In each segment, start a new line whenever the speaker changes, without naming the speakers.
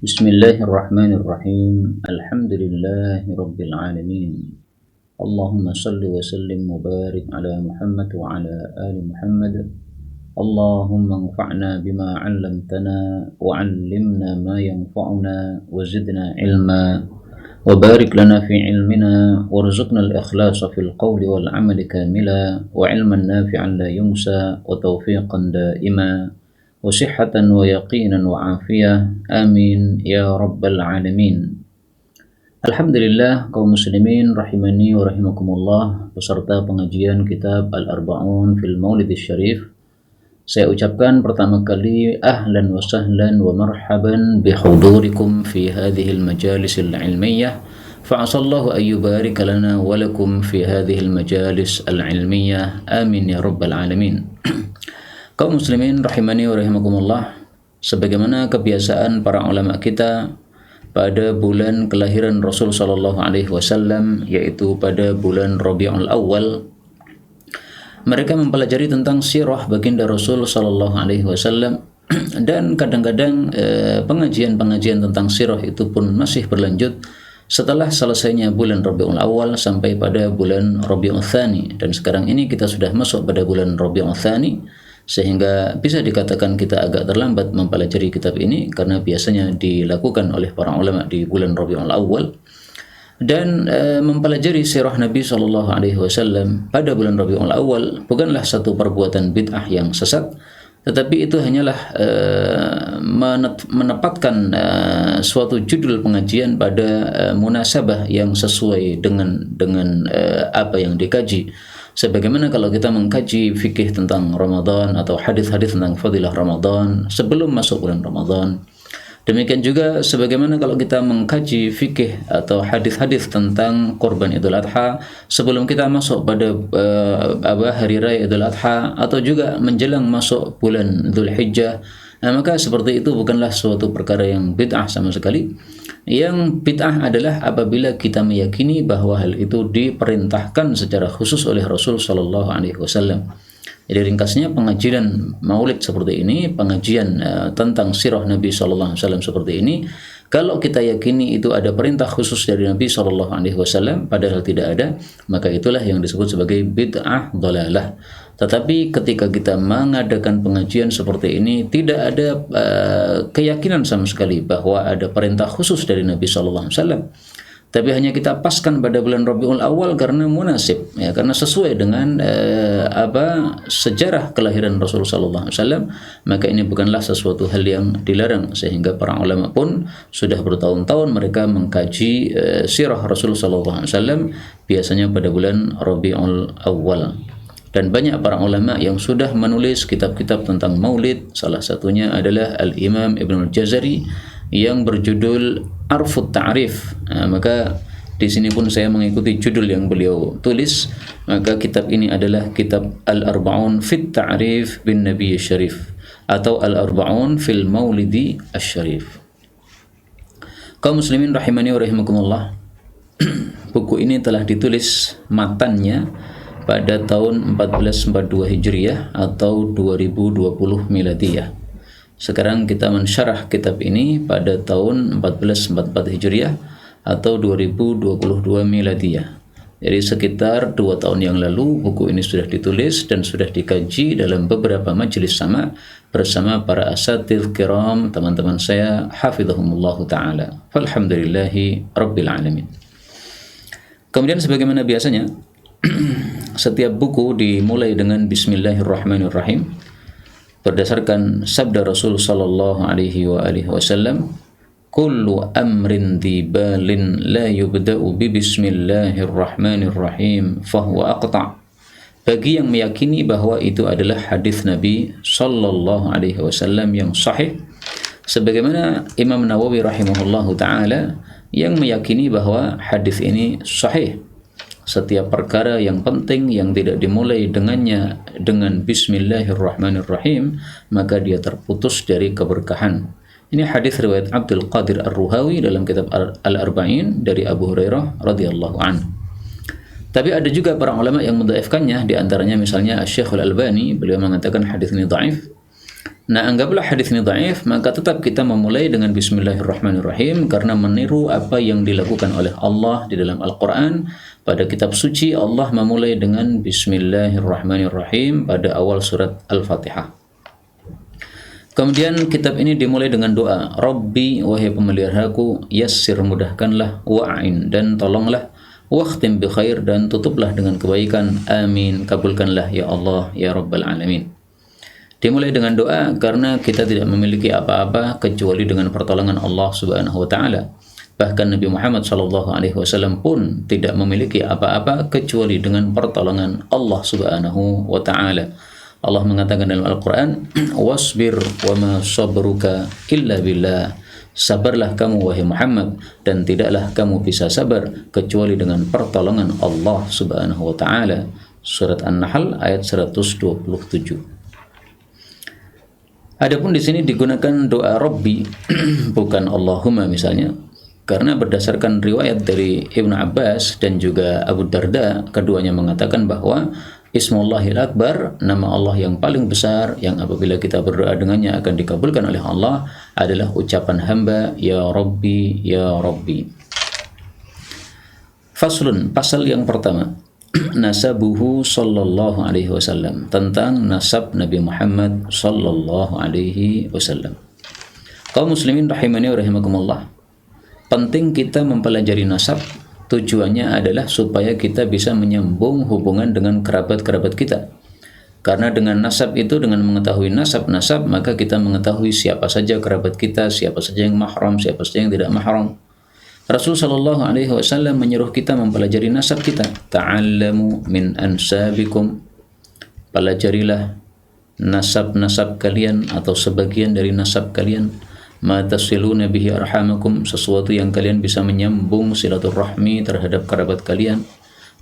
بسم الله الرحمن الرحيم الحمد لله رب العالمين اللهم صل وسلم وبارك على محمد وعلى آل محمد اللهم انفعنا بما علمتنا وعلمنا ما ينفعنا وزدنا علما وبارك لنا في علمنا وارزقنا الإخلاص في القول والعمل كاملا وعلما نافعا لا ينسى وتوفيقا دائما وصحة ويقينا وعافية آمين يا رب العالمين. Alhamdulillah kaum muslimin rahimani wa rahimakumullah, peserta pengajian kitab Al-Arba'un fil Maulidis Syarif. Saya ucapkan pertama kali ahlan wa sahlan wa marhaban bihudurikum fi hadhil majalisil ilmiyah. Fa'asallahu an yubarik lana wa lakum fi hadhil majalis al-ilmiyah. Amin ya rabbal alamin. Kaum muslimin rahimani wa rahimakumullah, sebagaimana kebiasaan para ulama kita pada bulan kelahiran Rasul sallallahu alaihi wasallam, yaitu pada bulan Rabiul Awal, mereka mempelajari tentang sirah baginda Rasul sallallahu alaihi wasallam, dan kadang-kadang pengajian-pengajian tentang sirah itu pun masih berlanjut setelah selesainya bulan Rabiul Awal sampai pada bulan Rabiul Tsani. Dan sekarang ini kita sudah masuk pada bulan Rabiul Tsani, sehingga bisa dikatakan kita agak terlambat mempelajari kitab ini karena biasanya dilakukan oleh para ulama di bulan Rabiul Awal. Dan mempelajari sirah Nabi sallallahu alaihi wasallam pada bulan Rabiul Awal bukanlah satu perbuatan bid'ah yang sesat, tetapi itu hanyalah menempatkan suatu judul pengajian pada munasabah yang sesuai dengan apa yang dikaji. Sebagaimana kalau kita mengkaji fikih tentang Ramadan atau hadis-hadis tentang fadilah Ramadan sebelum masuk bulan Ramadan. Demikian juga sebagaimana kalau kita mengkaji fikih atau hadis-hadis tentang Qurban Idul Adha sebelum kita masuk pada hari raya Idul Adha, atau juga menjelang masuk bulan Dzul Hijjah. Maka seperti itu bukanlah suatu perkara yang bid'ah sama sekali. Yang bid'ah adalah apabila kita meyakini bahwa hal itu diperintahkan secara khusus oleh Rasul sallallahu alaihi wasallam. Jadi ringkasnya, pengajian maulid seperti ini, pengajian tentang sirah Nabi sallallahu alaihi wasallam seperti ini, kalau kita yakini itu ada perintah khusus dari Nabi sallallahu alaihi wasallam padahal tidak ada, maka itulah yang disebut sebagai bid'ah dhalalah. Tetapi ketika kita mengadakan pengajian seperti ini, tidak ada keyakinan sama sekali bahwa ada perintah khusus dari Nabi sallallahu alaihi wasallam, tapi hanya kita paskan pada bulan Rabiul Awal karena munasib, ya, karena sesuai dengan sejarah kelahiran Rasulullah sallallahu alaihi wasallam, maka ini bukanlah sesuatu hal yang dilarang, sehingga para ulama pun sudah bertahun-tahun mereka mengkaji sirah Rasulullah sallallahu alaihi wasallam biasanya pada bulan Rabiul Awal. Dan banyak para ulama yang sudah menulis kitab-kitab tentang maulid. Salah satunya adalah Al-Imam Ibn Al-Jazari yang berjudul Arfut Ta'rif. Maka di sini pun saya mengikuti judul yang beliau tulis. Maka kitab ini adalah kitab Al-Arba'un fit Ta'rif bin Nabi Syarif, atau Al-Arba'un fil Maulidi Asy-Syarif. Kaum muslimin rahimani wa rahimakumullah, buku ini telah ditulis matannya pada tahun 1442 Hijriah atau 2020 Miladiyah. Sekarang kita mensyarah kitab ini pada tahun 1444 Hijriah atau 2022 Miladiyah. Jadi sekitar 2 tahun yang lalu buku ini sudah ditulis dan sudah dikaji dalam beberapa majelis sama bersama para asatidz kiram, teman-teman saya hafizahumullah taala. Alhamdulillahi rabbil alamin. Kemudian sebagaimana biasanya setiap buku dimulai dengan Bismillahirrahmanirrahim berdasarkan sabda Rasul sallallahu alaihi wasallam, kullu amrin dibalin la yubda'u bi bismillahirrahmanirrahim fahuwa aqta'. Bagi yang meyakini bahwa itu adalah hadis Nabi sallallahu alaihi wasallam yang sahih, sebagaimana Imam Nawawi rahimahullahu taala yang meyakini bahwa hadis ini sahih. Setiap perkara yang penting yang tidak dimulai dengannya dengan Bismillahirrahmanirrahim, maka dia terputus dari keberkahan. Ini hadis riwayat Abdul Qadir Ar-Ruhawi dalam kitab Al-Arba'in dari Abu Hurairah radhiyallahu anhu. Tapi ada juga para ulama yang mendhaifkannya, di antaranya misalnya Asy-Syaikh Al-Albani, beliau mengatakan hadis ini dhaif. Nah, anggaplah hadis ini dhaif, maka tetap kita memulai dengan bismillahirrahmanirrahim karena meniru apa yang dilakukan oleh Allah di dalam Al-Qur'an. Pada kitab suci Allah memulai dengan bismillahirrahmanirrahim pada awal surat Al-Fatihah. Kemudian kitab ini dimulai dengan doa, Rabbi, wahai pemeliharaku, yassir, mudahkanlah, wa'in, dan tolonglah, wakhtim bi khair, dan tutuplah dengan kebaikan, amin, kabulkanlah ya Allah ya Rabbal Alamin. Dimulai dengan doa karena kita tidak memiliki apa-apa kecuali dengan pertolongan Allah Subhanahu wa taala. Bahkan Nabi Muhammad sallallahu alaihi wasallam pun tidak memiliki apa-apa kecuali dengan pertolongan Allah Subhanahu wa taala. Allah mengatakan dalam Al-Qur'an, "Wasbir wa ma sabruka illa billah." Sabarlah kamu wahai Muhammad, dan tidaklah kamu bisa sabar kecuali dengan pertolongan Allah Subhanahu wa taala. Surat An-Nahl ayat 127. Adapun di sini digunakan doa Rabbi bukan Allahumma misalnya, karena berdasarkan riwayat dari Ibnu Abbas dan juga Abu Darda, keduanya mengatakan bahwa Ismullahil Akbar, nama Allah yang paling besar yang apabila kita berdoa dengannya akan dikabulkan oleh Allah, adalah ucapan hamba ya Rabbi ya Rabbi. Faslun, pasal yang pertama, nasabuhu sallallahu alaihi wasallam, tentang nasab Nabi Muhammad sallallahu alaihi wasallam. Kaum muslimin rahimani wa rahimakumullah, penting kita mempelajari nasab. Tujuannya adalah supaya kita bisa menyambung hubungan dengan kerabat-kerabat kita. Karena dengan nasab itu, dengan mengetahui nasab-nasab, maka kita mengetahui siapa saja kerabat kita, siapa saja yang mahram, siapa saja yang tidak mahram. Rasul sallallahu alaihi wasallam menyuruh kita mempelajari nasab kita. Ta'allamu min ansabikum. Pelajarilah nasab-nasab kalian atau sebagian dari nasab kalian. Ma tasiluna bihi arhamakum, sesuatu yang kalian bisa menyambung silaturahmi terhadap kerabat kalian.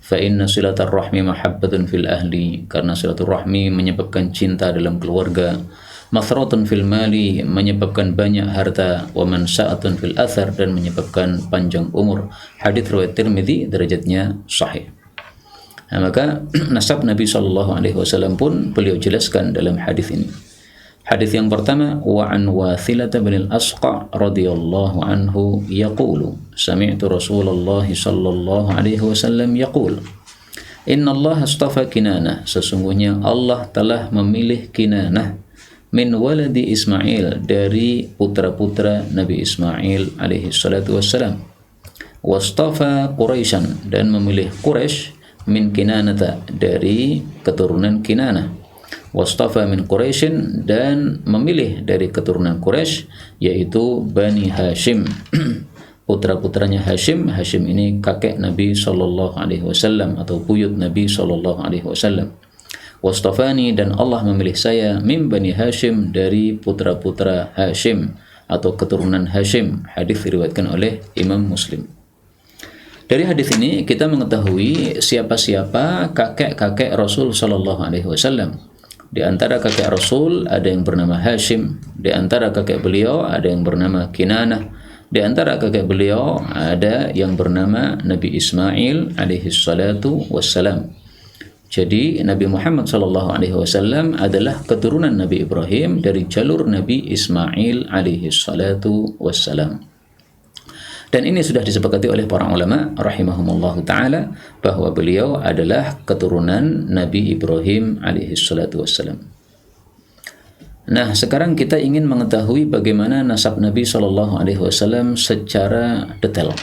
Fa inna silaturahmi mahabbatun fil ahli, karena silaturahmi menyebabkan cinta dalam keluarga. Mathratun fil mali, menyebabkan banyak harta. Wa mansa'atun fil athar, dan menyebabkan panjang umur. Hadits riwayat Tirmidzi, derajatnya sahih. Nah, maka nasab Nabi sallallahu alaihi wasallam pun beliau jelaskan dalam hadis ini. Hadis yang pertama, wa an Wathilah bin al-Asqa radhiyallahu anhu yaqulu, sami'tu Rasulullah sallallahu alaihi wasallam yaqul, inna Allah astafa Kinanah, sesungguhnya Allah telah memilih Kinanah, min waladi Ismail, dari putra-putra Nabi Ismail alaihi salatu wassalam. Wastafa Quraisyan, dan memilih Quraisy, min Kinanata, dari keturunan Kinanah. Wastafa min Quraisyin, dan memilih dari keturunan Quraisy, yaitu Bani Hashim. Putra-putranya Hashim. Hashim ini kakek Nabi sallallahu alaihi wasallam atau buyut Nabi sallallahu alaihi wasallam. Wastafani, dan Allah memilih saya, min Bani Hashim, dari putra-putra Hashim atau keturunan Hashim. Hadis diriwayatkan oleh Imam Muslim. Dari hadis ini kita mengetahui siapa-siapa kakek-kakek Rasul sallallahu alaihi wasallam. Di antara kakek Rasul ada yang bernama Hashim, di antara kakek beliau ada yang bernama Kinanah, di antara kakek beliau ada yang bernama Nabi Ismail alaihi salatu wassalam. Jadi Nabi Muhammad sallallahu alaihi wasallam adalah keturunan Nabi Ibrahim dari jalur Nabi Ismail alaihi salatu wassalam. Dan ini sudah disepakati oleh para ulama rahimahumullah taala bahwa beliau adalah keturunan Nabi Ibrahim alaihi salatu wassalam. Nah, sekarang kita ingin mengetahui bagaimana nasab Nabi sallallahu alaihi wasallam secara detail.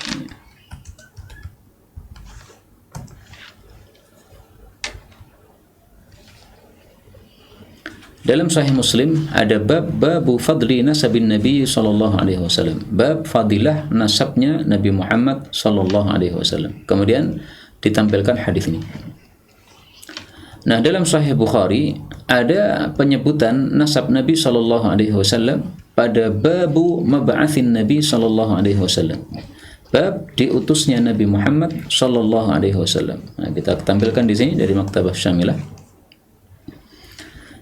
Dalam Sahih Muslim ada babu fadli nasabin Nabi sallallahu alaihi wasallam. Bab fadilah nasabnya Nabi Muhammad sallallahu alaihi wasallam. Kemudian ditampilkan hadis ini. Nah, dalam Sahih Bukhari ada penyebutan nasab Nabi sallallahu alaihi wasallam pada babu mab'atsin Nabi sallallahu alaihi wasallam. Bab diutusnya Nabi Muhammad sallallahu alaihi wasallam. Nah, kita tampilkan di sini dari Maktabah Syamilah.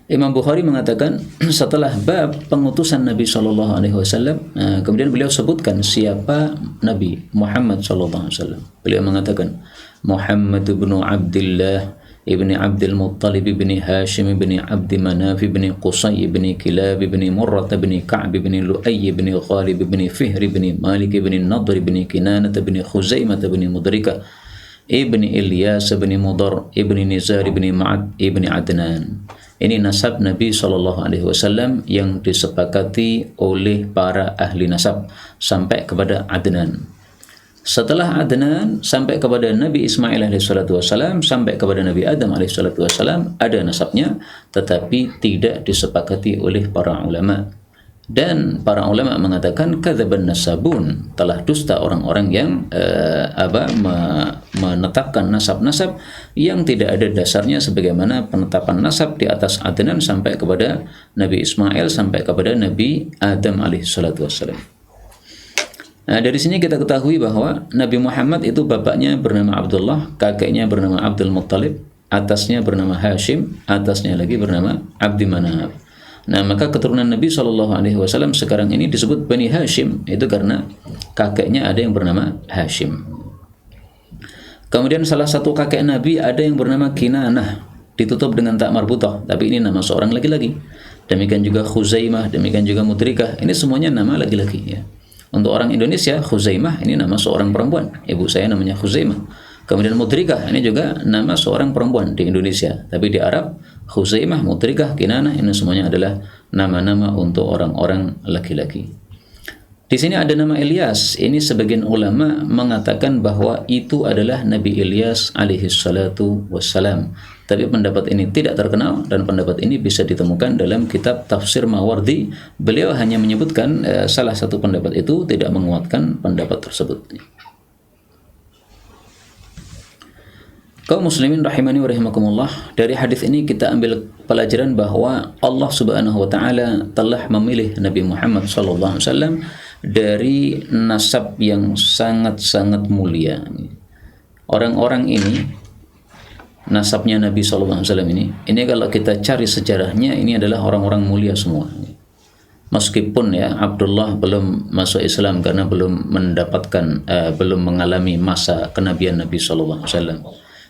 Imam Bukhari mengatakan setelah bab pengutusan Nabi sallallahu alaihi wasallam, kemudian beliau sebutkan siapa Nabi Muhammad sallallahu alaihi wasallam. Beliau mengatakan Muhammad bin Abdullah ibni Abdul Muttalib ibni Hashim ibni Abdi Manaf ibni Qusay ibni Kilab ibni Murrah ibni Ka'b ibni Lu'ay ibni Ghalib ibni Fihr ibni Malik ibni Nadr ibni Kinanah ibni Khuzaimah ibni Mudrikah ibni Ilyas ibni Mudar ibni Nizar ibni Ma'ad ibni Adnan. Ini nasab Nabi SAW yang disepakati oleh para ahli nasab sampai kepada Adnan. Setelah Adnan sampai kepada Nabi Ismail AS, sampai kepada Nabi Adam AS, ada nasabnya, tetapi tidak disepakati oleh para ulama. Dan para ulama mengatakan kadzaban nasabun, telah dusta orang-orang yang menetapkan nasab-nasab yang tidak ada dasarnya, sebagaimana penetapan nasab di atas Adnan sampai kepada Nabi Ismail sampai kepada Nabi Adam alaihissalam. Nah, dari sini kita ketahui bahwa Nabi Muhammad itu bapaknya bernama Abdullah, kakeknya bernama Abdul Muttalib, atasnya bernama Hashim, atasnya lagi bernama Abdi Manaf. Nah, maka keturunan Nabi SAW sekarang ini disebut Bani Hashim, itu karena kakeknya ada yang bernama Hashim. Kemudian salah satu kakek Nabi ada yang bernama Kinanah, ditutup dengan tak marbutah, tapi ini nama seorang laki-laki. Demikian juga Khuzaimah, demikian juga Mudrikah, ini semuanya nama laki-laki ya. Untuk orang Indonesia, Khuzaimah ini nama seorang perempuan. Ibu saya namanya Khuzaimah. Kemudian Mudrikah ini juga nama seorang perempuan di Indonesia. Tapi di Arab, Khuzaimah, Mudrikah, Kinanah ini semuanya adalah nama-nama untuk orang-orang laki-laki. Di sini ada nama Ilyas. Ini sebagian ulama mengatakan bahwa itu adalah Nabi Ilyas alaihi salatu wassalam. Tapi pendapat ini tidak terkenal dan pendapat ini bisa ditemukan dalam kitab Tafsir Mawardi. Beliau hanya menyebutkan salah satu pendapat itu, tidak menguatkan pendapat tersebut. Kaum muslimin rahimani wa rahimakumullah, dari hadis ini kita ambil pelajaran bahwa Allah Subhanahu wa taala telah memilih Nabi Muhammad sallallahu alaihi wasallam dari nasab yang sangat-sangat mulia. Orang-orang ini, nasabnya Nabi sallallahu alaihi wasallam ini kalau kita cari sejarahnya, ini adalah orang-orang mulia semua. Meskipun ya Abdullah belum masuk Islam karena belum mendapatkan belum mengalami masa kenabian Nabi sallallahu alaihi wasallam.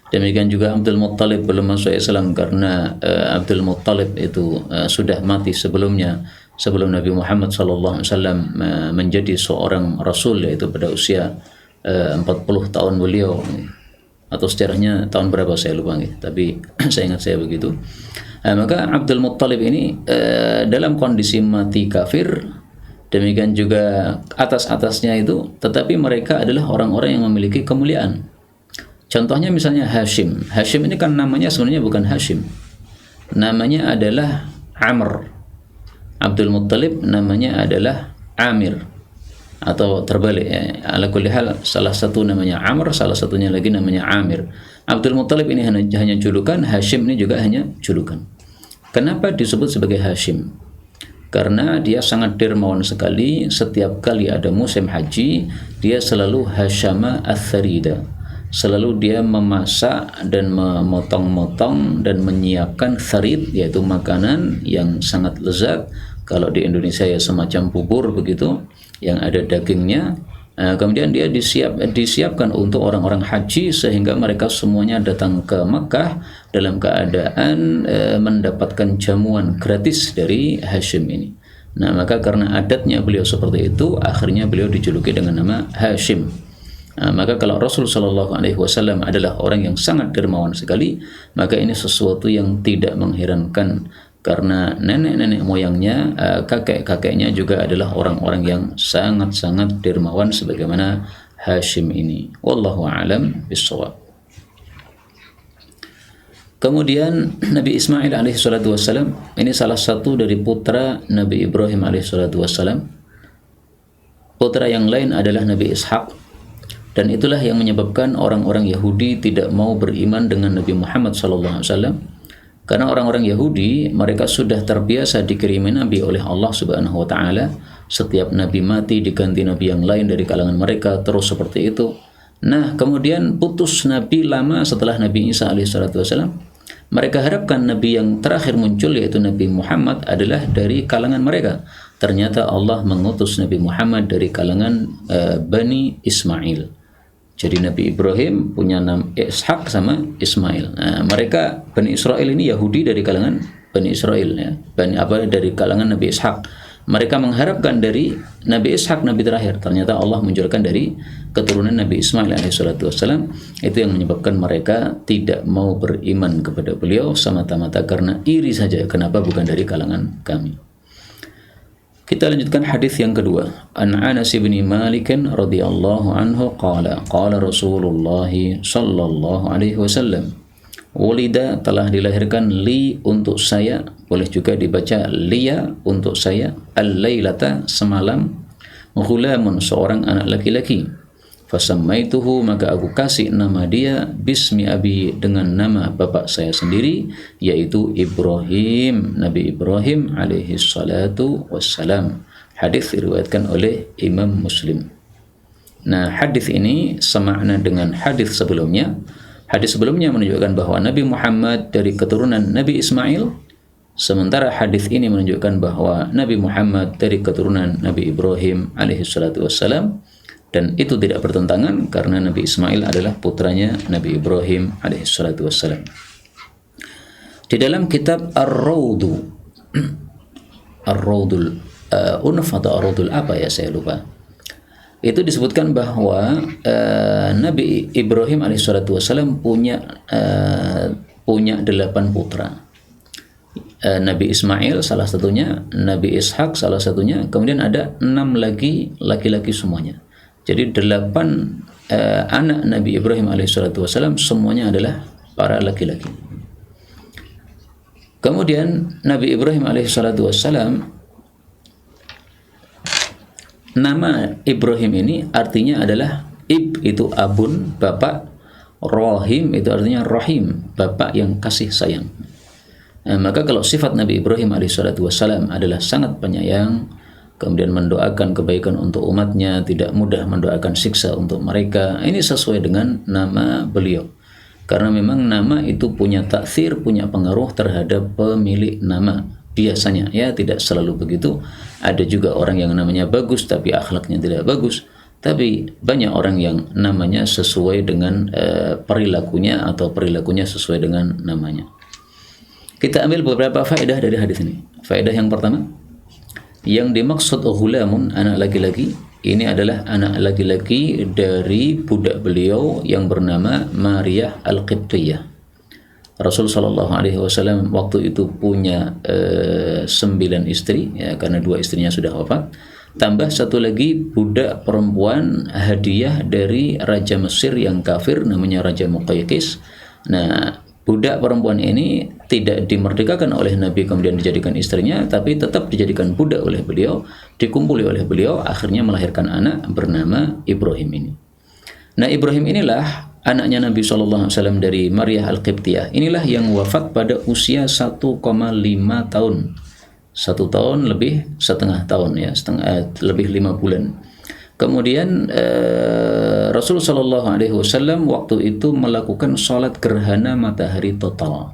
Demikian juga Abdul Muttalib belum masuk Islam karena Abdul Muttalib itu sudah mati sebelumnya, sebelum Nabi Muhammad SAW menjadi seorang Rasul, yaitu pada usia 40 tahun beliau, atau sejarahnya tahun berapa saya lupa, tapi saya ingat saya begitu. Maka Abdul Muttalib ini dalam kondisi mati kafir, demikian juga atas-atasnya itu, tetapi mereka adalah orang-orang yang memiliki kemuliaan. Contohnya misalnya Hashim. Hashim ini kan namanya sebenarnya bukan Hashim. Namanya adalah Amr. Abdul Muttalib namanya adalah Amir. Atau terbalik ya. Ala kulli hal, salah satu namanya Amr, salah satunya lagi namanya Amir. Abdul Muttalib ini hanya julukan, Hashim ini juga hanya julukan. Kenapa disebut sebagai Hashim? Karena dia sangat dermawan sekali. Setiap kali ada musim haji, dia selalu Hashama ats-Tharida. Selalu dia memasak dan memotong-motong dan menyiapkan tharid, yaitu makanan yang sangat lezat. Kalau di Indonesia ya semacam bubur begitu, yang ada dagingnya. Kemudian dia disiapkan untuk orang-orang haji, sehingga mereka semuanya datang ke Makkah dalam keadaan mendapatkan jamuan gratis dari Hashim ini. Nah, maka karena adatnya beliau seperti itu, akhirnya beliau dijuluki dengan nama Hashim. Maka kalau Rasul Shallallahu Alaihi Wasallam adalah orang yang sangat dermawan sekali, maka ini sesuatu yang tidak mengherankan, karena nenek-nenek moyangnya, kakek-kakeknya juga adalah orang-orang yang sangat-sangat dermawan sebagaimana Hashim ini. Wallahu a'lam bishawab. Kemudian Nabi Ismail alaihissalatu wassalam ini salah satu dari putra Nabi Ibrahim alaihissalatu wassalam. Putra yang lain adalah Nabi Ishaq. Dan itulah yang menyebabkan orang-orang Yahudi tidak mau beriman dengan Nabi Muhammad SAW. Karena orang-orang Yahudi, mereka sudah terbiasa dikirimi Nabi oleh Allah Subhanahu Wa Taala. Setiap Nabi mati diganti Nabi yang lain dari kalangan mereka, terus seperti itu. Nah, kemudian putus Nabi lama setelah Nabi Isa AS. Mereka harapkan Nabi yang terakhir muncul, yaitu Nabi Muhammad, adalah dari kalangan mereka. Ternyata Allah mengutus Nabi Muhammad dari kalangan Bani Ismail. Jadi Nabi Ibrahim punya nama Ishak sama Ismail. Nah, mereka Bani Israel ini Yahudi dari kalangan Bani Israel ya. Dari kalangan Nabi Ishak. Mereka mengharapkan dari Nabi Ishak nabi terakhir. Ternyata Allah munculkan dari keturunan Nabi Ismail alaihissalatu wassalam. Itu yang menyebabkan mereka tidak mau beriman kepada beliau semata-mata karena iri saja. Kenapa bukan dari kalangan kami? Kita lanjutkan hadis yang kedua. An Anas bin Malik radhiyallahu anhu qala qala Rasulullah sallallahu alaihi wasallam Wulida telah dilahirkan li untuk saya, boleh juga dibaca liya untuk saya, al-lailata semalam, ghulamun seorang anak laki-laki. Fasammaituhu maka aku kasih nama dia bismi abi dengan nama bapak saya sendiri, yaitu Ibrahim, Nabi Ibrahim alaihi salatu wassalam. Hadis diriwayatkan oleh Imam Muslim. Nah, hadis ini semakna dengan hadis sebelumnya. Hadis sebelumnya menunjukkan bahwa Nabi Muhammad dari keturunan Nabi Ismail, sementara hadis ini menunjukkan bahwa Nabi Muhammad dari keturunan Nabi Ibrahim alaihi salatu wassalam. Dan itu tidak bertentangan karena Nabi Ismail adalah putranya Nabi Ibrahim alaihi salatu wassalam. Di dalam kitab Ar-Rawdu Ar-Rawdul Unuf atau Ar-Rawdul apa ya, saya lupa. Itu disebutkan bahwa Nabi Ibrahim alaihi salatu wassalam punya 8 putra. Nabi Ismail salah satunya, Nabi Ishak salah satunya, kemudian ada 6 lagi laki-laki semuanya. Jadi 8 anak Nabi Ibrahim alaihissalatu wassalam semuanya adalah para laki-laki. Kemudian Nabi Ibrahim alaihissalatu wassalam, nama Ibrahim ini artinya adalah itu abun, bapak, rohim itu artinya rahim, bapak yang kasih sayang. Maka kalau sifat Nabi Ibrahim alaihissalatu wassalam adalah sangat penyayang, kemudian mendoakan kebaikan untuk umatnya, tidak mudah mendoakan siksa untuk mereka. Ini sesuai dengan nama beliau. Karena memang nama itu punya taksir, punya pengaruh terhadap pemilik nama. Biasanya, ya tidak selalu begitu. Ada juga orang yang namanya bagus tapi akhlaknya tidak bagus. Tapi banyak orang yang namanya sesuai dengan perilakunya atau perilakunya sesuai dengan namanya. Kita ambil beberapa faedah dari hadis ini. Faedah yang pertama, yang dimaksud ghulamun, anak laki-laki, ini adalah anak laki-laki dari budak beliau yang bernama Maryah Al-Qibtiyah. Rasul sallallahu alaihi wasallam waktu itu punya 9 istri, ya, karena 2 istrinya sudah wafat. Tambah 1 lagi budak perempuan hadiah dari Raja Mesir yang kafir, namanya Raja Muqayqis. Nah, budak perempuan ini tidak dimerdekakan oleh Nabi kemudian dijadikan istrinya, tapi tetap dijadikan budak oleh beliau, dikumpuli oleh beliau, akhirnya melahirkan anak bernama Ibrahim ini. Nah, Ibrahim inilah anaknya Nabi SAW dari Maryah Al-Qibtiyah. Inilah yang wafat pada usia 1,5 tahun. 1 tahun lebih setengah tahun, ya, lebih 5 bulan. Kemudian Rasulullah Shallallahu Alaihi Wasallam waktu itu melakukan sholat gerhana matahari total.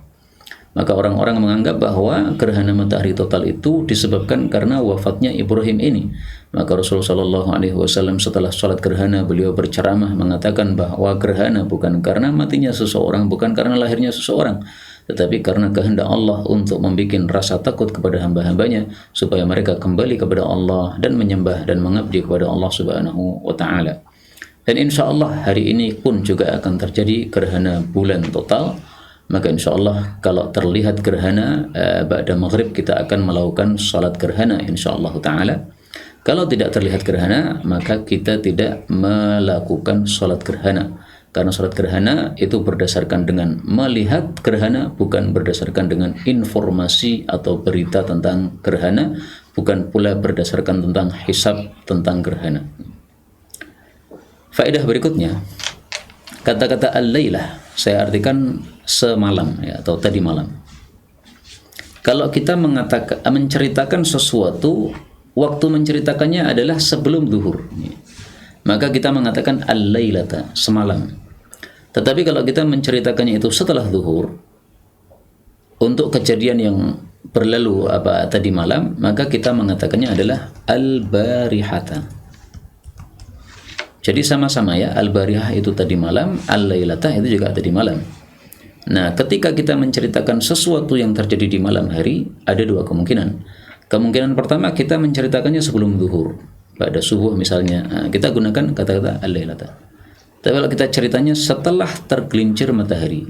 Maka orang-orang menganggap bahwa gerhana matahari total itu disebabkan karena wafatnya Ibrahim ini. Maka Rasulullah Shallallahu Alaihi Wasallam setelah sholat gerhana beliau berceramah mengatakan bahwa gerhana bukan karena matinya seseorang, bukan karena lahirnya seseorang, tetapi karena kehendak Allah untuk membuat rasa takut kepada hamba-hambanya supaya mereka kembali kepada Allah dan menyembah dan mengabdi kepada Allah Subhanahu wa taala. Dan insya Allah hari ini pun juga akan terjadi gerhana bulan total. Maka insya Allah kalau terlihat gerhana ba'da maghrib kita akan melakukan salat gerhana insya Allah taala. Kalau tidak terlihat gerhana maka kita tidak melakukan salat gerhana. Karena salat gerhana itu berdasarkan dengan melihat gerhana, bukan berdasarkan dengan informasi atau berita tentang gerhana, bukan pula berdasarkan tentang hisab tentang gerhana. Faedah berikutnya, kata-kata al-lailah saya artikan semalam, ya, atau tadi malam. Kalau kita menceritakan sesuatu, waktu menceritakannya adalah sebelum zuhur, maka kita mengatakan al-lailata, semalam. Tetapi kalau kita menceritakannya itu setelah zuhur, untuk kejadian yang berlalu tadi malam, maka kita mengatakannya adalah al-barihata. Jadi sama-sama ya, al-barihah itu tadi malam, al-lailata itu juga tadi malam. Nah, ketika kita menceritakan sesuatu yang terjadi di malam hari, ada dua kemungkinan. Kemungkinan pertama, kita menceritakannya sebelum zuhur, pada subuh misalnya. Nah, kita gunakan kata-kata al-lailata. Tapi kalau kita ceritanya setelah tergelincir matahari,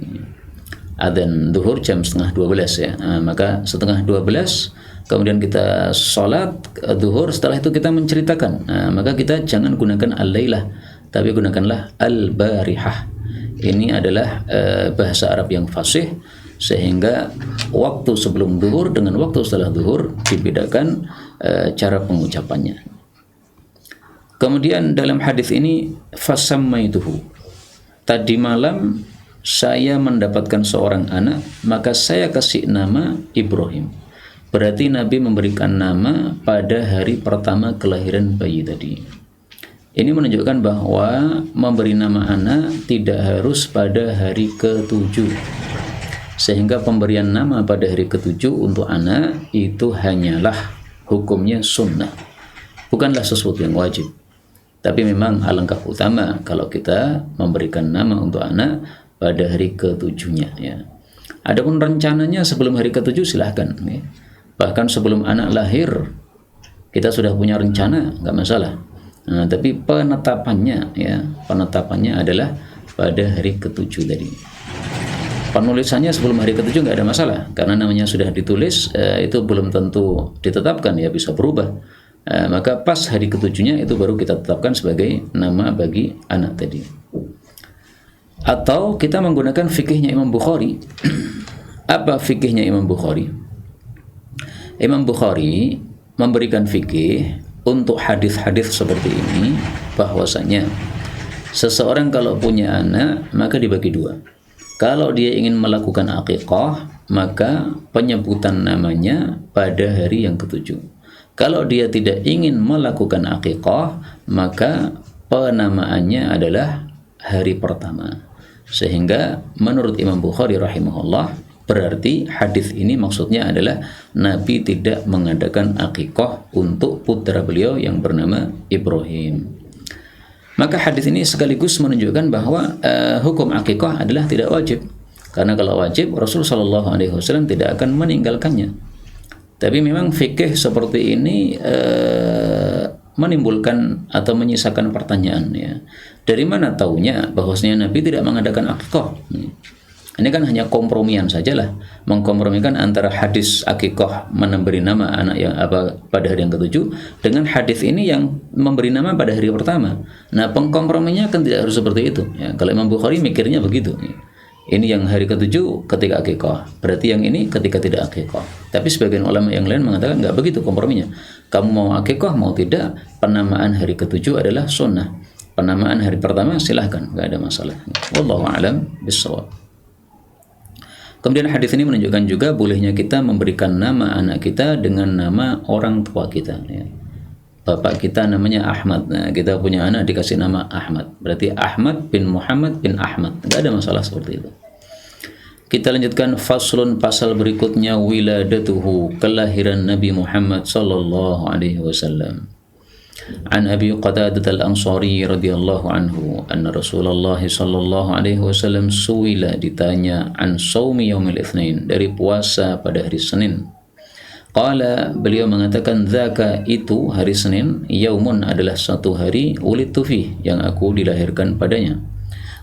adzan zuhur jam setengah 12 ya. Nah, maka setengah 12 kemudian kita sholat zuhur, setelah itu kita menceritakan. Nah, maka kita jangan gunakan al-lailah, tapi gunakanlah al-barihah. Ini adalah bahasa Arab yang fasih, sehingga waktu sebelum zuhur dengan waktu setelah zuhur dibedakan cara pengucapannya. Kemudian dalam hadis ini fasammaituhu, tadi malam saya mendapatkan seorang anak, maka saya kasih nama Ibrahim. Berarti Nabi memberikan nama pada hari pertama kelahiran bayi tadi. Ini menunjukkan bahwa memberi nama anak tidak harus pada hari ke-7. Sehingga pemberian nama pada hari ke-7 untuk anak itu hanyalah hukumnya sunnah, bukanlah sesuatu yang wajib. Tapi memang alangkah utama kalau kita memberikan nama untuk anak pada hari ke-7-nya ya. Adapun rencananya sebelum hari ke-7 silahkan ya. Bahkan sebelum anak lahir kita sudah punya rencana, nggak masalah. Nah, tapi penetapannya ya, penetapannya adalah pada hari ke-7 tadi. Penulisannya sebelum hari ke-7 nggak ada masalah, karena namanya sudah ditulis, itu belum tentu ditetapkan ya, bisa berubah. Maka pas hari ke-7-nya itu baru kita tetapkan sebagai nama bagi anak tadi. Atau kita menggunakan fikihnya Imam Bukhari. Apa fikihnya Imam Bukhari? Imam Bukhari memberikan fikih untuk hadis-hadis seperti ini, bahwasanya seseorang kalau punya anak maka dibagi dua. Kalau dia ingin melakukan akikah, maka penyebutan namanya pada hari yang ke-7. Kalau dia tidak ingin melakukan akikah, maka penamaannya adalah hari pertama. Sehingga menurut Imam Bukhari rahimahullah, berarti hadis ini maksudnya adalah Nabi tidak mengadakan akikah untuk putra beliau yang bernama Ibrahim. Maka hadis ini sekaligus menunjukkan bahwa hukum akikah adalah tidak wajib. Karena kalau wajib, Rasulullah SAW tidak akan meninggalkannya. Tapi memang fikih seperti ini menimbulkan atau menyisakan pertanyaan ya. Dari mana taunya bahwasanya Nabi tidak mengadakan akikah? Ini kan hanya kompromian sajalah, mengkompromikan antara hadis akikah memberi nama anak yang pada hari yang ke-7 dengan hadis ini yang memberi nama pada hari pertama. Nah, pengkomprominya kan tidak harus seperti itu ya. Kalau Imam Bukhari mikirnya begitu. Ini yang hari ke-7 ketika akikah, berarti yang ini ketika tidak akikah. Tapi sebagian ulama yang lain mengatakan nggak begitu komprominya. Kamu mau akikah mau tidak, penamaan hari ke-7 adalah sunnah. Penamaan hari pertama silahkan, nggak ada masalah. Wallahu a'lam bishawab. Kemudian hadis ini menunjukkan juga bolehnya kita memberikan nama anak kita dengan nama orang tua kita ya. Bapak kita namanya Ahmad, nah kita punya anak dikasih nama Ahmad, berarti Ahmad bin Muhammad bin Ahmad, nggak ada masalah seperti itu. Kita lanjutkan faslun, pasal berikutnya, wiladatuhu, kelahiran Nabi Muhammad sallallahu alaihi wasallam. An Abi Qatadah al-Ansari radhiyallahu anhu anna Rasulullah sallallahu alaihi wasallam suila, ditanya, an shaumi yaumil itsnain, dari puasa pada hari Senin. Qala, beliau mengatakan, dzaka, itu hari Senin, yaumun, adalah satu hari, ulidtu fih, yang aku dilahirkan padanya.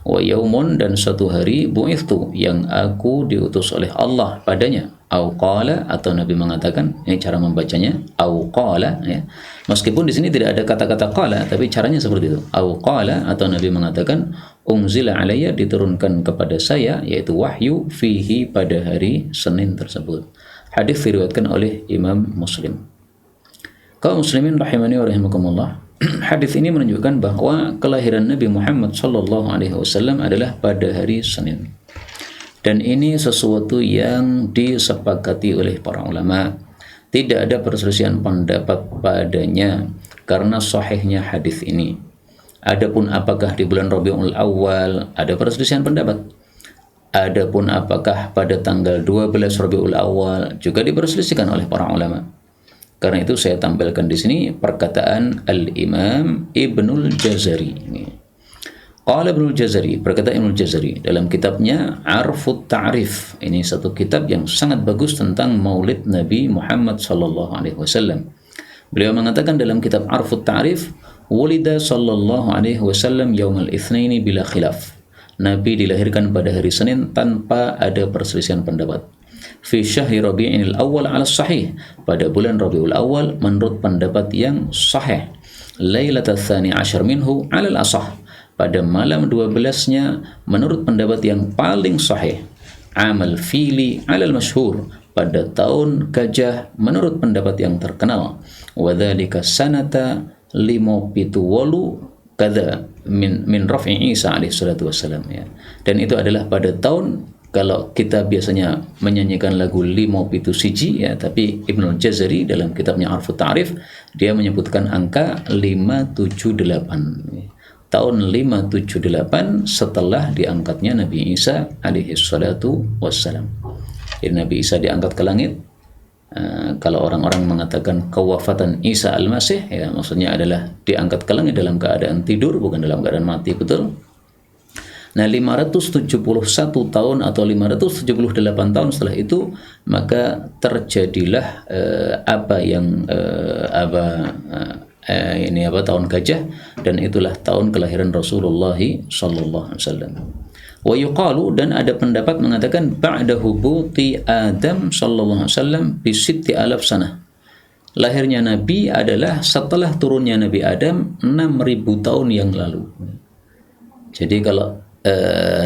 Wa yaumun, dan satu hari, bu'ithtu, yang aku diutus oleh Allah padanya. Au qala, atau Nabi mengatakan, ini cara membacanya, au qala ya. Meskipun di sini tidak ada kata-kata qala, tapi caranya seperti itu. Au qala, atau Nabi mengatakan, unzila alayya, diturunkan kepada saya, yaitu wahyu, fihi, pada hari Senin tersebut. Hadis diriwayatkan oleh Imam Muslim. Kaum muslimin rahimani wa rahimakumullah, hadis ini menunjukkan bahwa kelahiran Nabi Muhammad sallallahu alaihi wasallam adalah pada hari Senin. Dan ini sesuatu yang disepakati oleh para ulama. Tidak ada perselisihan pendapat padanya karena sahihnya hadis ini. Adapun apakah di bulan Rabiul Awal, ada perselisihan pendapat. Adapun apakah pada tanggal 12 Rabiul Awal, juga diperselisihkan oleh para ulama. Karena itu saya tampilkan di sini perkataan Al-Imam Ibnul Jazari. Qala Ibnul Jazari, berkata Ibnul Jazari dalam kitabnya Arfut Ta'rif. Ini satu kitab yang sangat bagus tentang Maulid Nabi Muhammad sallallahu alaihi wasallam. Beliau mengatakan dalam kitab Arfut Ta'rif, "Wulida sallallahu alaihi wasallam yaumal itsnaini bila khilaf." Nabi dilahirkan pada hari Senin tanpa ada perselisihan pendapat. Fi syahri Rabi'il Awal ala sahih, pada bulan Rabiul Awal menurut pendapat yang sahih. Lailatul tsani asyar minhu ala al-asah, pada malam 12-nya menurut pendapat yang paling sahih. Amal fili alal masyhur, pada tahun gajah menurut pendapat yang terkenal. Wadzalika sanata 578 kada min raf'i Isa alaihi salatu wassalam, ya. Dan itu adalah pada tahun, kalau kita biasanya menyanyikan lagu 571, ya, tapi Ibnul Jazari dalam kitabnya Arfut Ta'rif dia menyebutkan angka 578, ya. Tahun 578 setelah diangkatnya Nabi Isa alaihi salatu wassalam. Jadi Nabi Isa diangkat ke langit. Kalau orang-orang mengatakan kewafatan Isa al-Masih, ya, maksudnya adalah diangkat ke langit dalam keadaan tidur, bukan dalam keadaan mati, betul. Nah, 571 tahun atau 578 tahun setelah itu, maka terjadilah tahun gajah, dan itulah tahun kelahiran Rasulullah sallallahu alaihi wasallam. Wa yuqalu, dan ada pendapat mengatakan ba'da hubuti Adam sallallahu alaihi wasallam bi 6,000 sanah. Lahirnya Nabi adalah setelah turunnya Nabi Adam 6.000 tahun yang lalu. Jadi kalau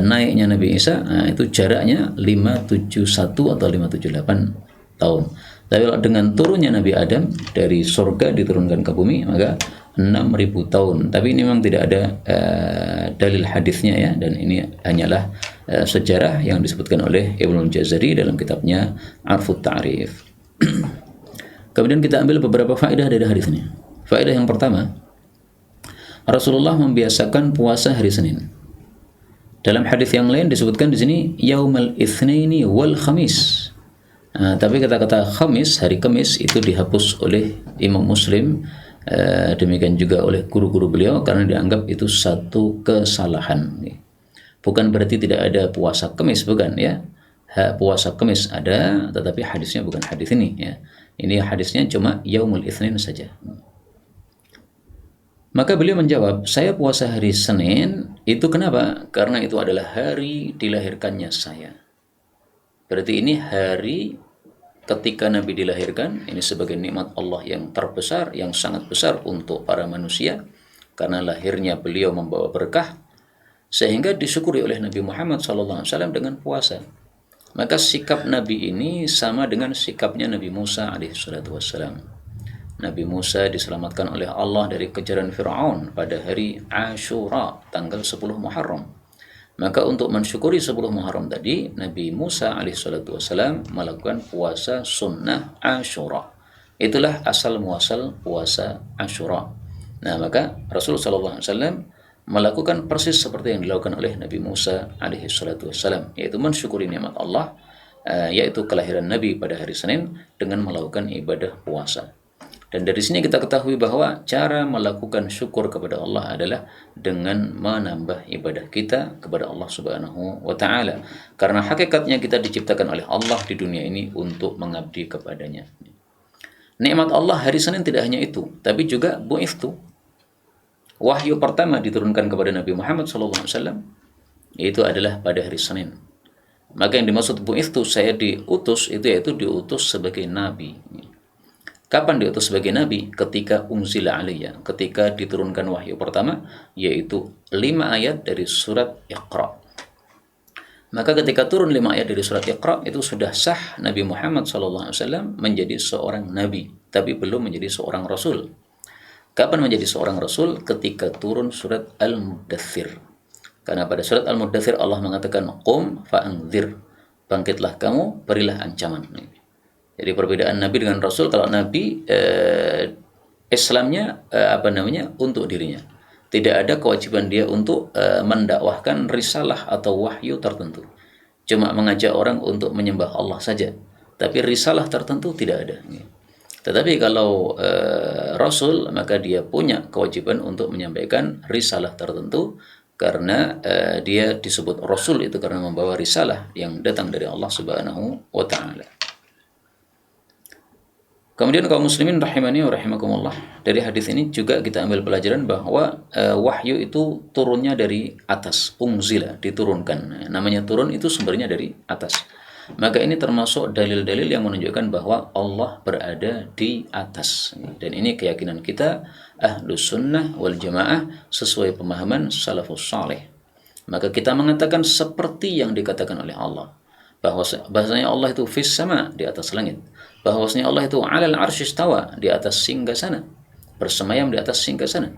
naiknya Nabi Isa, itu jaraknya 571 atau 578 tahun. Tapi kalau dengan turunnya Nabi Adam dari surga diturunkan ke bumi, maka 6.000 tahun. Tapi ini memang tidak ada dalil hadisnya, ya, dan ini hanyalah sejarah yang disebutkan oleh Ibnul Jazari dalam kitabnya Arfut Ta'rif. Kemudian kita ambil beberapa faedah dari hadis ini. Faedah yang pertama, Rasulullah membiasakan puasa hari Senin. Dalam hadis yang lain disebutkan di sini yaumal itsnaini wal khamis. Tapi kata-kata Khamis, hari Kamis, itu dihapus oleh Imam Muslim, demikian juga oleh guru-guru beliau, karena dianggap itu satu kesalahan. Bukan berarti tidak ada puasa Kamis, bukan, ya. Puasa Kamis ada, tetapi hadisnya bukan hadis ini, ya. Ini hadisnya cuma yaumul itsnin saja. Maka beliau menjawab, saya puasa hari Senin itu kenapa? Karena itu adalah hari dilahirkannya saya. Berarti ini hari ketika Nabi dilahirkan, ini sebagai nikmat Allah yang terbesar, yang sangat besar untuk para manusia, karena lahirnya beliau membawa berkah, sehingga disyukuri oleh Nabi Muhammad SAW dengan puasa. Maka sikap Nabi ini sama dengan sikapnya Nabi Musa alaihissalam. Nabi Musa diselamatkan oleh Allah dari kejaran Fir'aun pada hari Ashura, tanggal 10 Muharram. Maka untuk mensyukuri 10 Muharram tadi, Nabi Musa alaihissalam melakukan puasa sunnah Ashura. Itulah asal muasal puasa Ashura. Nah, maka Rasulullah SAW melakukan persis seperti yang dilakukan oleh Nabi Musa alaihissalam, yaitu mensyukuri nikmat Allah, yaitu kelahiran Nabi pada hari Senin, dengan melakukan ibadah puasa. Dan dari sini kita ketahui bahwa cara melakukan syukur kepada Allah adalah dengan menambah ibadah kita kepada Allah Subhanahu wa Ta'ala. Karena hakikatnya kita diciptakan oleh Allah di dunia ini untuk mengabdi kepadanya. Nikmat Allah hari Senin tidak hanya itu, tapi juga bu'ithtu. Wahyu pertama diturunkan kepada Nabi Muhammad SAW itu adalah pada hari Senin. Maka yang dimaksud bu'ithtu, saya diutus, itu yaitu diutus sebagai Nabi. Kapan diutus sebagai Nabi? Ketika unzila alaiya, ketika diturunkan wahyu pertama, yaitu 5 ayat dari surat Iqra. Maka ketika turun 5 ayat dari surat Iqra, itu sudah sah Nabi Muhammad SAW menjadi seorang Nabi, tapi belum menjadi seorang Rasul. Kapan menjadi seorang Rasul? Ketika turun surat Al-Muddathir. Karena pada surat Al-Muddathir Allah mengatakan, Qum fa'anzir, bangkitlah kamu, berilah ancaman. Jadi perbedaan Nabi dengan Rasul, kalau Nabi Islamnya untuk dirinya. Tidak ada kewajiban dia untuk mendakwahkan risalah atau wahyu tertentu. Cuma mengajak orang untuk menyembah Allah saja. Tapi risalah tertentu tidak ada. Tetapi kalau Rasul, maka dia punya kewajiban untuk menyampaikan risalah tertentu, karena dia disebut Rasul itu karena membawa risalah yang datang dari Allah Subhanahu wa Ta'ala. Kemudian kaum muslimin rahimani wa rahimakumullah, dari hadis ini juga kita ambil pelajaran bahwa wahyu itu turunnya dari atas, unzila, diturunkan. Namanya turun itu sumbernya dari atas. Maka ini termasuk dalil-dalil yang menunjukkan bahwa Allah berada di atas. Dan ini keyakinan kita Ahlus Sunnah wal Jamaah sesuai pemahaman salafus saleh. Maka kita mengatakan seperti yang dikatakan oleh Allah, bahwasanya Allah itu fis sama, di atas langit. Bahwasanya Allah itu alal arsy istawa, di atas singgasana, bersemayam di atas singgasana.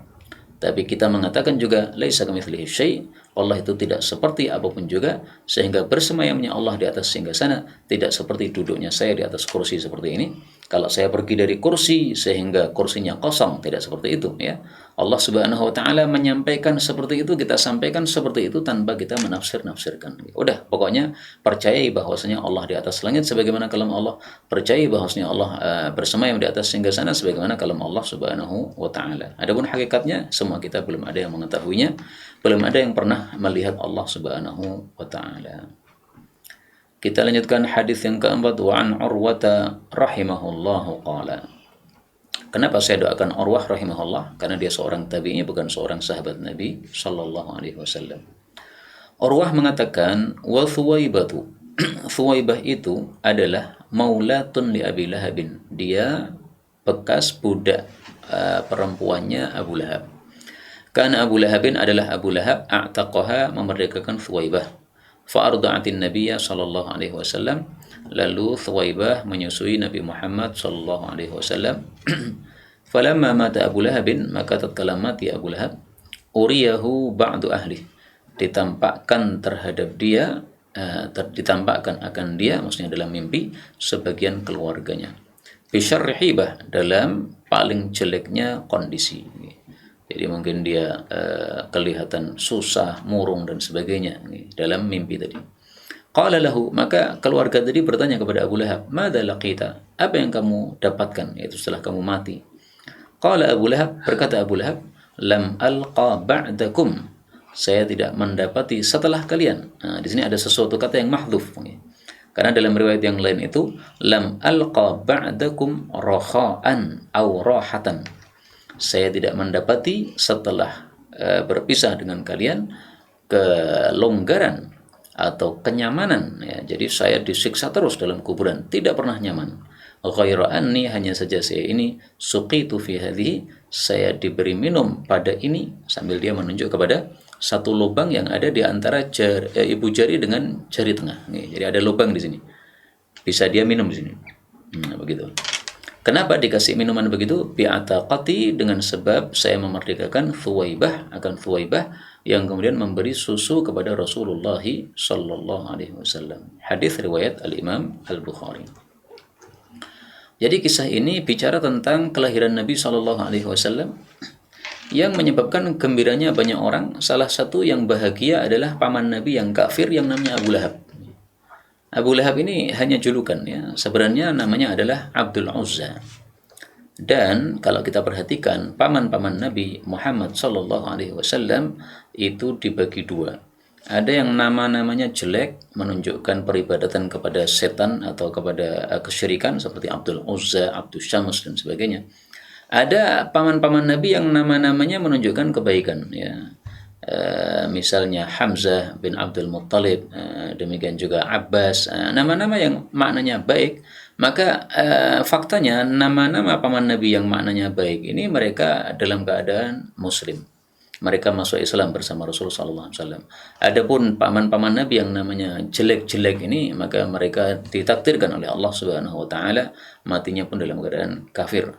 Tapi kita mengatakan juga laisa kamitslihi syai', Allah itu tidak seperti apapun juga, sehingga bersemayamnya Allah di atas singgasana tidak seperti duduknya saya di atas kursi seperti ini. Kalau saya pergi dari kursi sehingga kursinya kosong, tidak seperti itu ya. Allah Subhanahu wa Ta'ala menyampaikan seperti itu, kita sampaikan seperti itu tanpa kita menafsir-nafsirkan. Udah, pokoknya percayai bahwasanya Allah di atas langit sebagaimana kalam Allah, percayai bahwasanya Allah bersemayam di atas singgasana sebagaimana kalam Allah Subhanahu wa Ta'ala. Adapun hakikatnya semua kita belum ada yang mengetahuinya, belum ada yang pernah melihat Allah Subhanahu wa Ta'ala. Kita lanjutkan hadis yang keempat, wa an Urwata rahimahullahu qala. Kenapa saya doakan Urwah rahimahullah? Karena dia seorang tabi'i, bukan seorang sahabat Nabi sallallahu alaihi wasallam. Urwah mengatakan, wa Thuwaibatu. Thuwaibah itu adalah maulatun li Abi Lahabin. Dia bekas budak perempuannya Abu Lahab. Karena Abu Lahabin adalah Abu Lahab a'taqaha, memerdekakan Thuwaibah. Fa'arda'atin Nabiyya sallallahu alaihi wasallam. Lalu Thuwaibah menyusui Nabi Muhammad sallallahu alaihi wasallam. Falamma mata Abu Lahabin, maka tatkala mati Abu Lahab, uriyahu ba'du ahli, ditampakkan terhadap dia, ditampakkan akan dia, maksudnya dalam mimpi, sebagian keluarganya. Bisyarri hibah, dalam paling jeleknya kondisi. Jadi mungkin dia kelihatan susah, murung dan sebagainya dalam mimpi tadi. Qala lahu, maka keluarga tadi bertanya kepada Abu Lahab, "Madza laqita?" Apa yang kamu dapatkan yaitu setelah kamu mati? Qala Abu Lahab, berkata Abu Lahab, "Lam alqa ba'dakum." Saya tidak mendapati setelah kalian. Nah, di sini ada sesuatu kata yang mahdhuf. Karena dalam riwayat yang lain itu lam alqa ba'dakum rakha'an aw rahatan. Saya tidak mendapati setelah berpisah dengan kalian kelonggaran atau kenyamanan ya. Jadi saya disiksa terus dalam kuburan, tidak pernah nyaman. Ghaira anni, hanya saja saya ini suqitu fi hadhihi, saya diberi minum pada ini, sambil dia menunjuk kepada satu lubang yang ada di antara ibu jari dengan jari tengah. Nih, jadi ada lubang di sini. Bisa dia minum di sini. Begitu. Kenapa dikasih minuman begitu? Bi'ataqati, dengan sebab saya memerdekakan Thuwaibah, akan Thuwaibah yang kemudian memberi susu kepada Rasulullah sallallahu alaihi wasallam. Hadis riwayat Al-Imam Al-Bukhari. Jadi kisah ini bicara tentang kelahiran Nabi sallallahu alaihi wasallam yang menyebabkan gembiranya banyak orang. Salah satu yang bahagia adalah paman Nabi yang kafir yang namanya Abu Lahab. Abu Lahab ini hanya julukan ya, sebenarnya namanya adalah Abdul Uzza. Dan kalau kita perhatikan paman-paman Nabi Muhammad sallallahu alaihi wasallam itu dibagi dua. Ada yang nama-namanya jelek, menunjukkan peribadatan kepada setan atau kepada kesyirikan seperti Abdul Uzza, Abdul Syams dan sebagainya. Ada paman-paman Nabi yang nama-namanya menunjukkan kebaikan ya. Misalnya Hamzah bin Abdul Muttalib, demikian juga Abbas, nama-nama yang maknanya baik. Maka faktanya nama-nama paman Nabi yang maknanya baik ini mereka dalam keadaan muslim, mereka masuk Islam bersama Rasulullah SAW. Adapun paman-paman Nabi yang namanya jelek-jelek ini, maka mereka ditakdirkan oleh Allah Subhanahu Wa Taala matinya pun dalam keadaan kafir.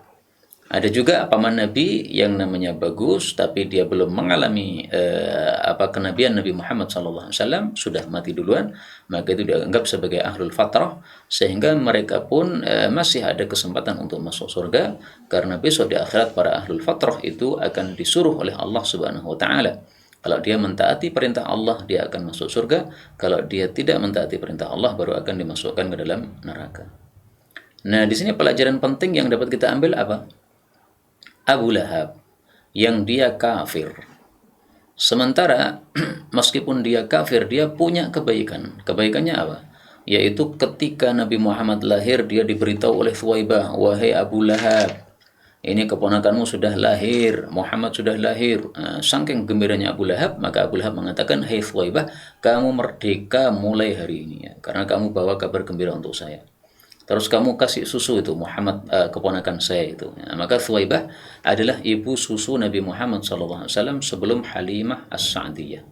Ada juga paman Nabi yang namanya bagus, tapi dia belum mengalami kenabian Nabi Muhammad SAW, sudah mati duluan, maka itu dianggap sebagai ahlul fatrah, sehingga mereka pun masih ada kesempatan untuk masuk surga, karena besok di akhirat para ahlul fatrah itu akan disuruh oleh Allah Subhanahu Wa Taala. Kalau dia mentaati perintah Allah, dia akan masuk surga. Kalau dia tidak mentaati perintah Allah, baru akan dimasukkan ke dalam neraka. Nah, di sini pelajaran penting yang dapat kita ambil apa? Abu Lahab yang dia kafir. Sementara meskipun dia kafir, dia punya kebaikan. Kebaikannya apa? Yaitu ketika Nabi Muhammad lahir, dia diberitahu oleh Thuwaibah, wahai Abu Lahab, ini keponakanmu sudah lahir, Muhammad sudah lahir. Saking gembiranya Abu Lahab, maka Abu Lahab mengatakan, hei Thuwaibah, kamu merdeka mulai hari ini ya, karena kamu bawa kabar gembira untuk saya. Terus kamu kasih susu itu Muhammad, keponakan saya itu. Ya, maka Thuwaibah adalah ibu susu Nabi Muhammad SAW sebelum Halimah As-Sa'diyah.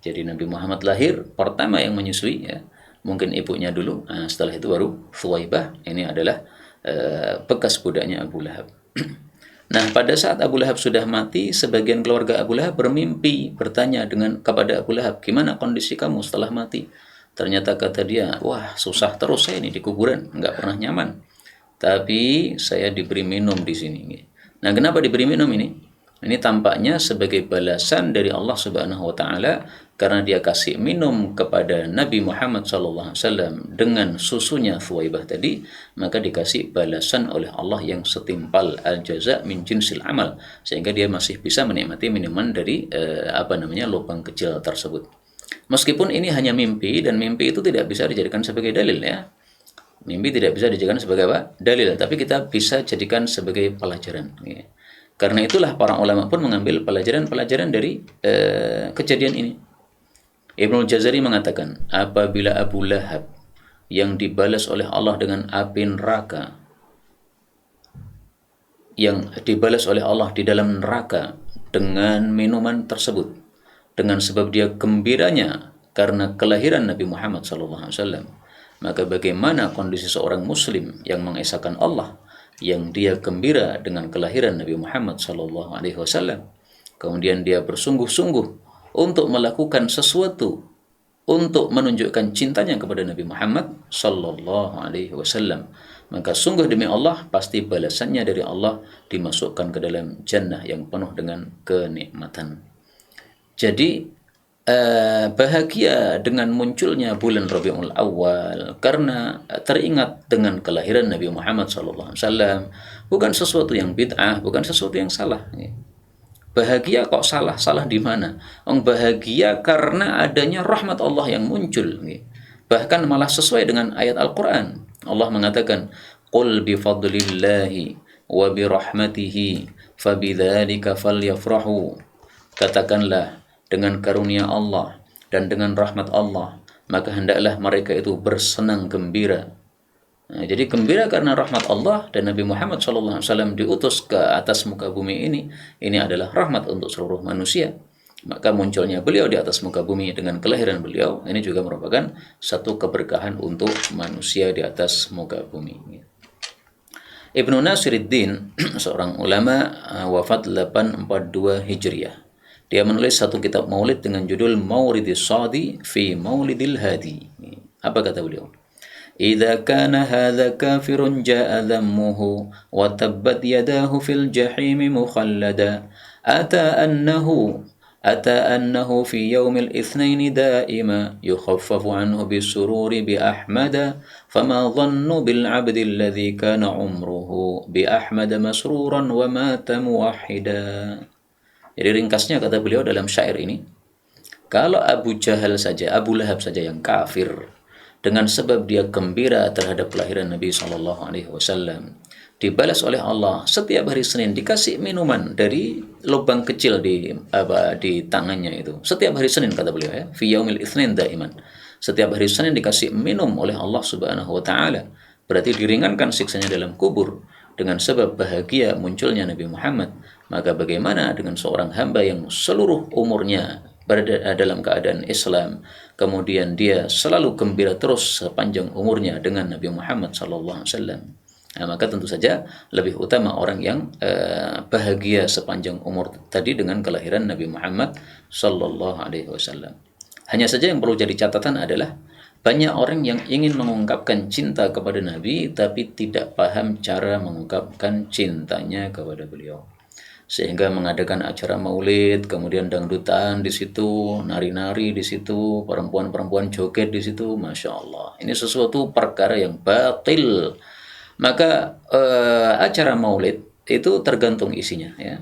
Jadi Nabi Muhammad lahir, pertama yang menyusui ya, mungkin ibunya dulu. Setelah itu baru Thuwaibah. Ini adalah bekas budaknya Abu Lahab. Nah, pada saat Abu Lahab sudah mati, sebagian keluarga Abu Lahab bermimpi bertanya kepada Abu Lahab, gimana kondisi kamu setelah mati? Ternyata kata dia, wah susah terus saya ini di kuburan, nggak pernah nyaman. Tapi saya diberi minum di sini. Nah, kenapa diberi minum ini? Ini tampaknya sebagai balasan dari Allah Subhanahu wa taala karena dia kasih minum kepada Nabi Muhammad SAW dengan susunya Thuwaibah tadi, maka dikasih balasan oleh Allah yang setimpal, al-jaza min jinsil amal, sehingga dia masih bisa menikmati minuman dari lubang kecil tersebut. Meskipun ini hanya mimpi, dan mimpi itu tidak bisa dijadikan sebagai dalil ya. Mimpi tidak bisa dijadikan sebagai apa? Dalil, tapi kita bisa jadikan sebagai pelajaran ya. Karena itulah para ulama pun mengambil pelajaran-pelajaran dari kejadian ini. Ibnu Jazari mengatakan, apabila Abu Lahab yang dibalas oleh Allah dengan api neraka, yang dibalas oleh Allah di dalam neraka dengan minuman tersebut, dengan sebab dia gembiranya karena kelahiran Nabi Muhammad SAW, maka bagaimana kondisi seorang muslim yang mengesahkan Allah, yang dia gembira dengan kelahiran Nabi Muhammad SAW, kemudian dia bersungguh-sungguh untuk melakukan sesuatu untuk menunjukkan cintanya kepada Nabi Muhammad SAW, maka sungguh demi Allah pasti balasannya dari Allah dimasukkan ke dalam jannah yang penuh dengan kenikmatan. Jadi bahagia dengan munculnya bulan Rabiul Awal karena teringat dengan kelahiran Nabi Muhammad SAW, bukan sesuatu yang bid'ah, bukan sesuatu yang salah. Bahagia kok salah? Salah di mana? Bahagia karena adanya rahmat Allah yang muncul. Bahkan malah sesuai dengan ayat Al-Quran. Allah mengatakan, qul bifadlillahi wa birahmatihi fabidzalika falyafrahu. Katakanlah, dengan karunia Allah dan dengan rahmat Allah, maka hendaklah mereka itu bersenang gembira. Nah, jadi gembira karena rahmat Allah dan Nabi Muhammad SAW diutus ke atas muka bumi ini adalah rahmat untuk seluruh manusia. Maka munculnya beliau di atas muka bumi dengan kelahiran beliau, ini juga merupakan satu keberkahan untuk manusia di atas muka bumi. Ibnu Nasiruddin, seorang ulama, wafat 842 Hijriah. Dia menulis satu kitab maulid dengan judul Mauridis Sadi fi Maulidil Hadi. Apa kata beliau? Idza kana hadza kafirun jaa dhammuhu wa tabbat yadahu fil jahim mukhallada ata annahu fi yawmil itsnain daima yukhaffafu anhu bisururi bi ahmada fama dhannu bil abdi alladhi kana umruhu bi ahmada masruran wa mata muwahhida. Jadi ringkasnya kata beliau dalam syair ini, kalau Abu Jahal saja, Abu Lahab saja yang kafir, dengan sebab dia gembira terhadap kelahiran Nabi SAW, dibalas oleh Allah setiap hari Senin dikasih minuman dari lubang kecil di tangannya itu. Setiap hari Senin kata beliau ya, fi yaumil itsnain daiman. Setiap hari Senin dikasih minum oleh Allah Subhanahu wa taala. Berarti diringankan siksanya dalam kubur dengan sebab bahagia munculnya Nabi Muhammad. Maka bagaimana dengan seorang hamba yang seluruh umurnya berada dalam keadaan Islam, kemudian dia selalu gembira terus sepanjang umurnya dengan Nabi Muhammad SAW. Nah, maka tentu saja lebih utama orang yang bahagia sepanjang umur tadi dengan kelahiran Nabi Muhammad SAW. Hanya saja yang perlu jadi catatan adalah banyak orang yang ingin mengungkapkan cinta kepada Nabi tapi tidak paham cara mengungkapkan cintanya kepada beliau, sehingga mengadakan acara maulid, kemudian dangdutan di situ, nari-nari di situ, perempuan-perempuan joget di situ, masya Allah. Ini sesuatu perkara yang batil, Maka acara maulid itu tergantung isinya ya.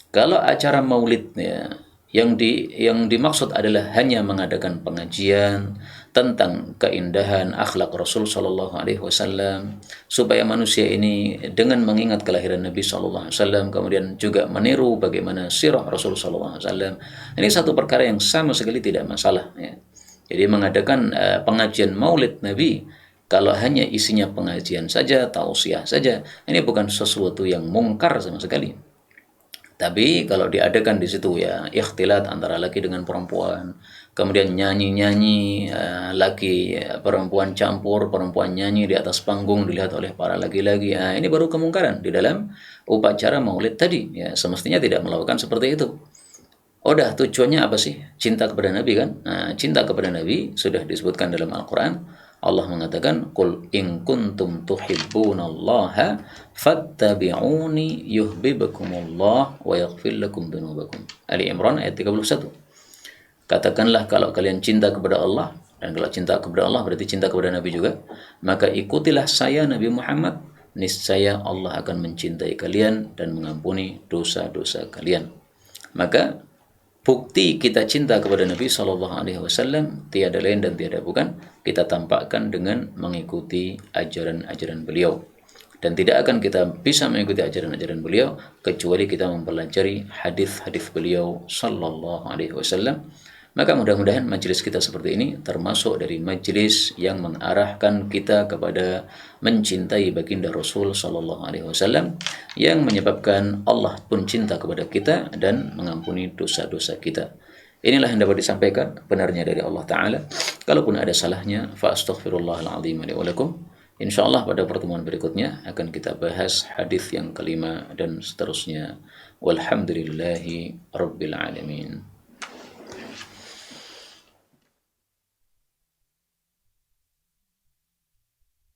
Kalau acara maulid ya, yang dimaksud adalah hanya mengadakan pengajian tentang keindahan akhlak Rasul Shallallahu Alaihi Wasallam, supaya manusia ini dengan mengingat kelahiran Nabi Shallallahu Alaihi Wasallam, kemudian juga meniru bagaimana sirah Rasul Shallallahu Alaihi Wasallam. Ini satu perkara yang sama sekali tidak masalah ya. Jadi mengadakan pengajian maulid Nabi, kalau hanya isinya pengajian saja, tausiah saja, ini bukan sesuatu yang mungkar sama sekali. Tapi kalau diadakan di situ ya ikhtilat antara laki dengan perempuan, kemudian nyanyi-nyanyi, laki perempuan campur, perempuan nyanyi di atas panggung dilihat oleh para laki-laki. Ini baru kemungkaran di dalam upacara maulid tadi. Ya, semestinya tidak melakukan seperti itu. Udah, tujuannya apa sih? Cinta kepada Nabi kan? Nah, cinta kepada Nabi sudah disebutkan dalam Al-Quran. Allah mengatakan, "Qul in kuntum tuhibbunallaha fattabi'uni yuhibbukumullah wa yaghfir lakum dzunubakum." Ali Imran ayat 31. Katakanlah kalau kalian cinta kepada Allah, dan kalau cinta kepada Allah berarti cinta kepada Nabi juga, maka ikutilah saya Nabi Muhammad, niscaya Allah akan mencintai kalian dan mengampuni dosa-dosa kalian. Maka bukti kita cinta kepada Nabi Shallallahu Alaihi Wasallam tiada lain dan tiada bukan kita tampakkan dengan mengikuti ajaran-ajaran beliau, dan tidak akan kita bisa mengikuti ajaran-ajaran beliau kecuali kita mempelajari hadis-hadis beliau Shallallahu Alaihi Wasallam. Maka mudah-mudahan majelis kita seperti ini termasuk dari majelis yang mengarahkan kita kepada mencintai baginda Rasul Sallallahu Alaihi Wasallam, yang menyebabkan Allah pun cinta kepada kita dan mengampuni dosa-dosa kita. Inilah yang dapat disampaikan benarnya dari Allah Ta'ala. Kalaupun ada salahnya, fa astaghfirullahaladzim li wa lakum. Insyaallah pada pertemuan berikutnya akan kita bahas hadis yang kelima dan seterusnya. Walhamdulillahi Rabbil Alamin.